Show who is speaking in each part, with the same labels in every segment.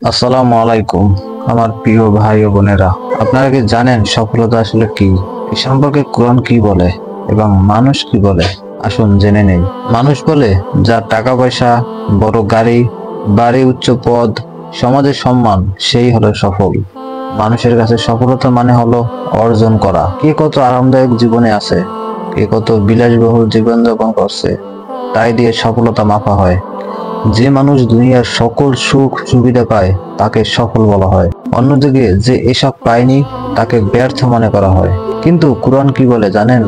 Speaker 1: আসসালামু আলাইকুম আমার প্রিয় ভাই ও বোনেরা, আপনারা কি জানেন সফলতা আসলে কি? এ সম্পর্কে কোরআন কি বলে এবং মানুষ কি বলে? আসুন জেনে নেই। মানুষ বলে যার টাকা পয়সা, বড় গাড়ি, বাড়ি, উচ্চ পদ, সমাজের সম্মান, সেই হলো সফল। মানুষের কাছে সফলতা মানে হলো অর্জন করা। কে কত আরামদায়ক জীবনে আছে, কে কত বিলাসবহুল জীবনযাপন করছে, তাই দিয়ে সফলতা মাপা হয়। যে মানুষ দুনিয়ার সকল সুখ সুবিধা পায় তাকে সফল বলা হয়। অন্যদিকে যে এসব পায়নি তাকে ব্যর্থ মনে করা হয়। কিন্তু কুরআন কি বলে জানেন?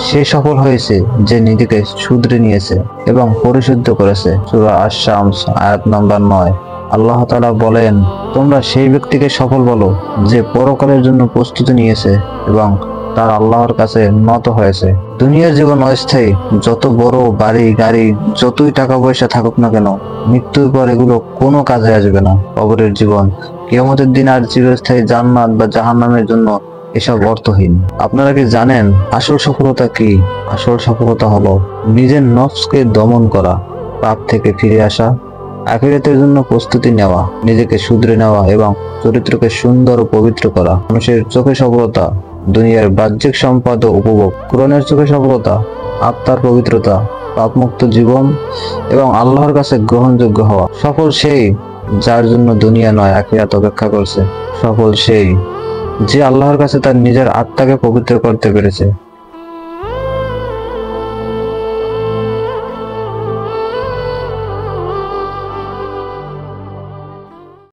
Speaker 1: সে সফল হয়েছে যে নিজেকে শুধরে নিয়েছে এবং পরিশুদ্ধ করেছে। সূরা আশ-শামস আয়াত নম্বর 9। আল্লাহ তাআলা বলেন, তোমরা সেই ব্যক্তিকে সফল বলো যে পরকালের জন্য প্রস্তুতি নিয়েছে এবং তার আল্লাহর কাছে নত হয়েছে। দুনিয়ার জীবন অস্থায়ী। যত বড় বাড়ি গাড়ি, যতই টাকা পয়সা থাকুক না কেন, মৃত্যুর পর এগুলো কোনো কাজে আসবে না। কবরের জীবন, কিয়ামতের দিন আর চিরস্থায়ী জান্নাত বা জাহান্নামের জন্য এসব অর্থহীন। আপনারা কি জানেন আসল সফলতা কি? আসল সফলতা হলো নিজের নফসকে দমন করা, পাপ থেকে ফিরে আসা, আখিরাতের জন্য প্রস্তুতি নেওয়া, নিজেকে শুধরে নেওয়া এবং চরিত্রকে সুন্দর ও পবিত্র করা। মানুষের চোখে সফলতা দুনিয়ার বাহ্যিক সম্পদ ও উপভোগ। কোরআনের চোখে সফলতা আত্মার পবিত্রতা, পাপমুক্ত জীবন এবং আল্লাহর কাছে গ্রহণযোগ্য হওয়া। সফল সেই যার জন্য দুনিয়া নয় আখিরাত অপেক্ষা করছে। সফল সেই যে আল্লাহর কাছে তার নিজের আত্মাকে পবিত্র করতে পেরেছে।